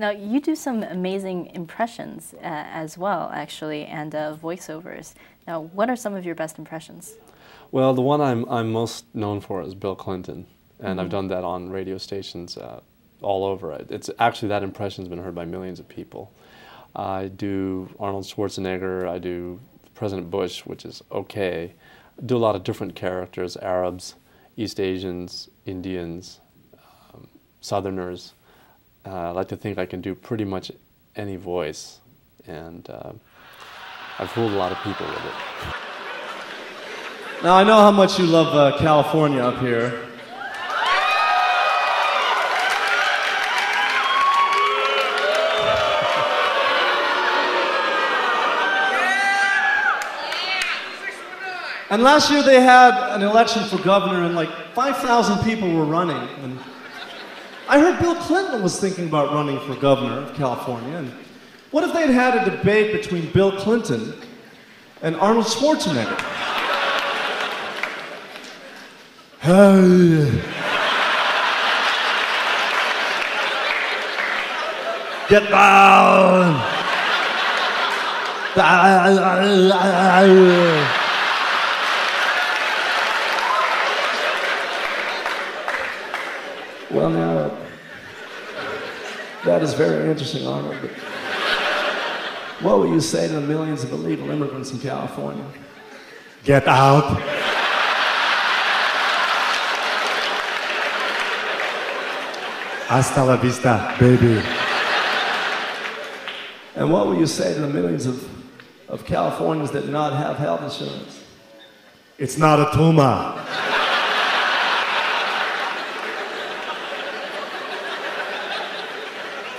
Now, you do some amazing impressions as well, actually, and voiceovers. Now, what are some of your best impressions? Well, the one I'm most known for is Bill Clinton, and I've done that on radio stations all over. It's actually, that impression's been heard by millions of people. I do Arnold Schwarzenegger, I do President Bush, which is okay. I do a lot of different characters, Arabs, East Asians, Indians, Southerners. I like to think I can do pretty much any voice, and I've fooled a lot of people with it. Now, I know how much you love California up here. And last year they had an election for governor, and like 5,000 people were running. And I heard Bill Clinton was thinking about running for governor of California. And what if they'd had a debate between Bill Clinton and Arnold Schwarzenegger? Hey. Get down. Well, now, that is very interesting, Arnold, but what will you say to the millions of illegal immigrants in California? Get out. Hasta la vista, baby. And what will you say to the millions of Californians that do not have health insurance? It's not a tumor.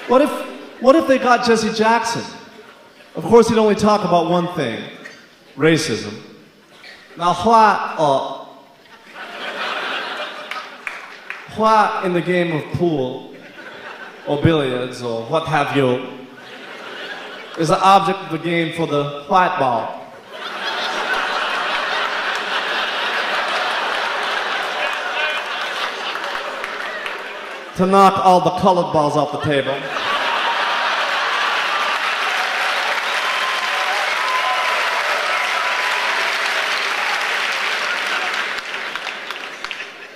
What if they got Jesse Jackson? Of course, he'd only talk about one thing, racism. Now, what in the game of pool, or billiards, or what have you, is the object of the game for the white ball? To knock all the colored balls off the table.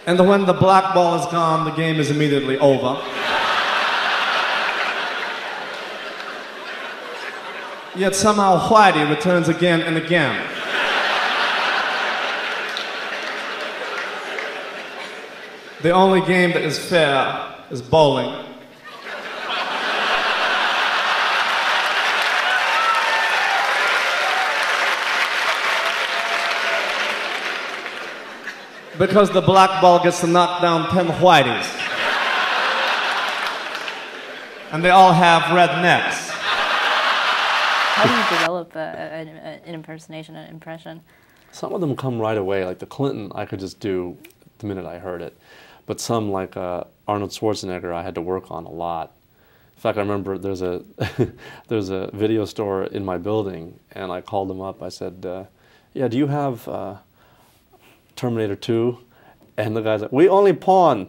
And when the black ball is gone, the game is immediately over. Yet somehow Whitey returns again and again. The only game that is fair is bowling. Because the black ball gets to knock down 10 whiteys. And they all have red necks. How do you develop an impersonation, an impression? Some of them come right away, like the Clinton I could just do the minute I heard it. But some, like Arnold Schwarzenegger, I had to work on a lot. In fact, I remember there's a video store in my building, and I called them up. I said, yeah, do you have Terminator 2? And the guy's like, we only pawn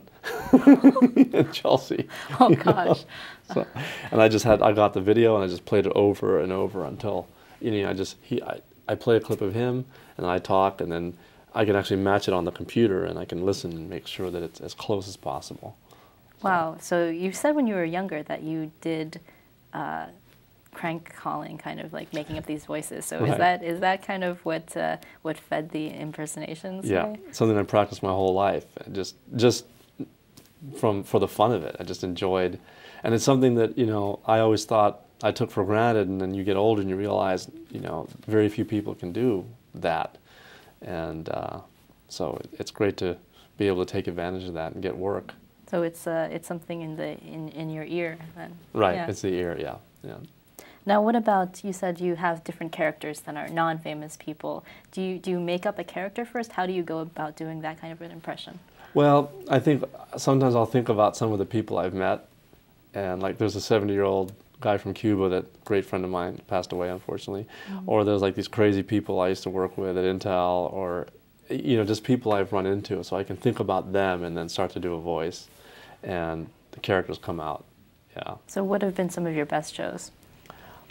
in Chelsea. Oh, gosh. So, and I got the video, and I just played it over and over until, I play a clip of him, and I talk, and then I can actually match it on the computer, and I can listen and make sure that it's as close as possible. Wow. So you said when you were younger that you did crank calling, kind of like making up these voices. So Right. is that kind of what fed the impersonations? Yeah, something I practiced my whole life, just for the fun of it. I just enjoyed, and it's something that I always thought I took for granted, and then you get older and you realize very few people can do that. And so it's great to be able to take advantage of that and get work. So it's something in your ear then. Right, Yeah. It's the ear, yeah. Now, what about, you said you have different characters than are non-famous people. Do you make up a character first? How do you go about doing that kind of an impression? Well, I think sometimes I'll think about some of the people I've met, and like there's a 70-year-old guy from Cuba that a great friend of mine passed away, unfortunately. Or there's like these crazy people I used to work with at Intel, or just people I've run into, so I can think about them and then start to do a voice, and the characters come out. Yeah. So what have been some of your best shows?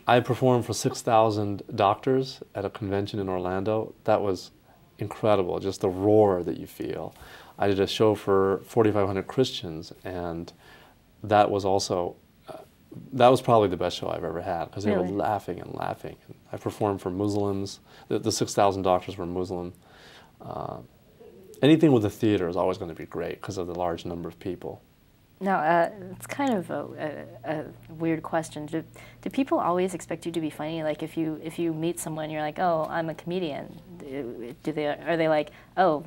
I performed for 6,000 doctors at a convention in Orlando. That was incredible, just the roar that you feel. I did a show for 4,500 Christians, and that was also, that was probably the best show I've ever had, because they were laughing and laughing. I performed for Muslims. The 6,000 doctors were Muslim. Anything with a theater is always going to be great because of the large number of people. Now, it's kind of a weird question. Do people always expect you to be funny? Like, if you meet someone, you're like, "Oh, I'm a comedian." Are they like, "Oh,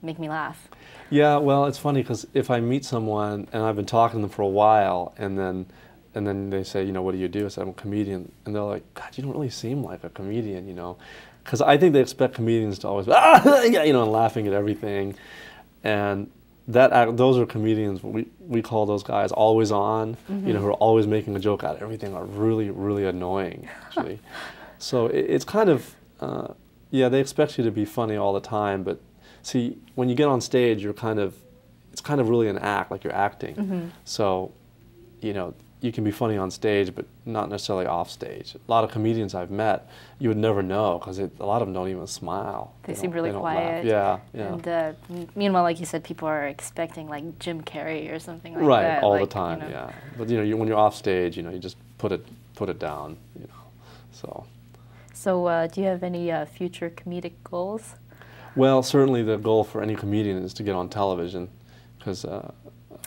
make me laugh"? Yeah, well, it's funny because if I meet someone and I've been talking to them for a while, and then they say, "What do you do?" I say, "I'm a comedian," and they're like, "God, you don't really seem like a comedian," because I think they expect comedians to always, and laughing at everything, and those are comedians. We call those guys always on, who are always making a joke out of everything, are really, really annoying, actually. So it's kind of, they expect you to be funny all the time, but see, when you get on stage, it's kind of really an act, like you're acting. So, you can be funny on stage, but not necessarily off stage. A lot of comedians I've met, you would never know, because a lot of them don't even smile. They seem really quiet. Yeah. And meanwhile, like you said, people are expecting like Jim Carrey or something like that. Right, all the time, yeah. But when you're off stage, you just put it down, So. So, do you have any future comedic goals? Well, certainly the goal for any comedian is to get on television, because a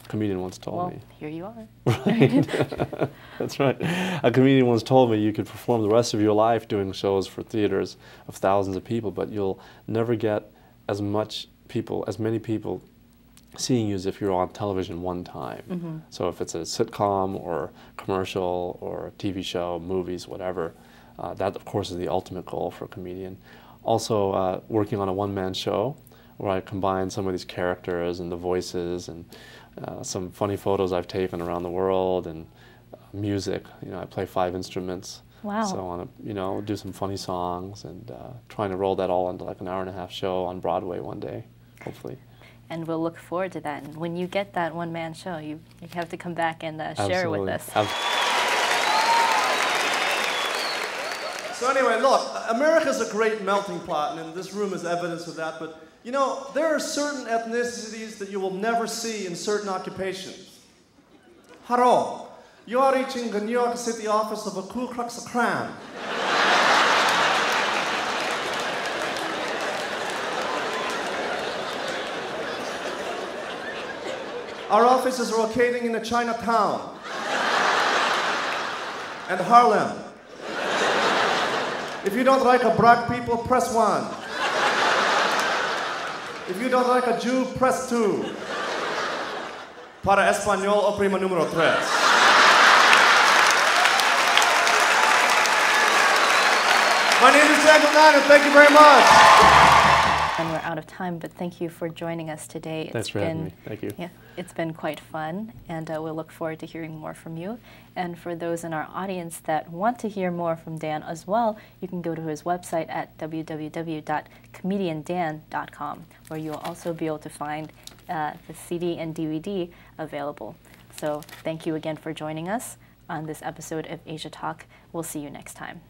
comedian once told me. Well, here you are. Right. That's right. A comedian once told me you could perform the rest of your life doing shows for theaters of thousands of people, but you'll never get as many people seeing you as if you're on television one time. So if it's a sitcom or commercial or a TV show, movies, whatever, that of course is the ultimate goal for a comedian. Also working on a one-man show where I combine some of these characters and the voices and some funny photos I've taken around the world, and music. I play 5 instruments. Wow. So I want to, do some funny songs, and trying to roll that all into like an hour-and-a-half show on Broadway one day, hopefully. And we'll look forward to that. And when you get that one-man show, you have to come back and share it with us. So anyway, look, America's a great melting pot, and this room is evidence of that, but there are certain ethnicities that you will never see in certain occupations. Hello, you are reaching the New York City office of a Ku Klux Klan. Our office is located in the Chinatown and Harlem. If you don't like a black people, press 1. If you don't like a Jew, press 2. Para español, oprima número 3. My name is Nainan, thank you very much. And we're out of time, but thank you for joining us today. Thanks for having me. Thank you. Yeah, it's been quite fun, and we'll look forward to hearing more from you. And for those in our audience that want to hear more from Dan as well, you can go to his website at www.comediandan.com, where you'll also be able to find the CD and DVD available. So thank you again for joining us on this episode of Asia Talk. We'll see you next time.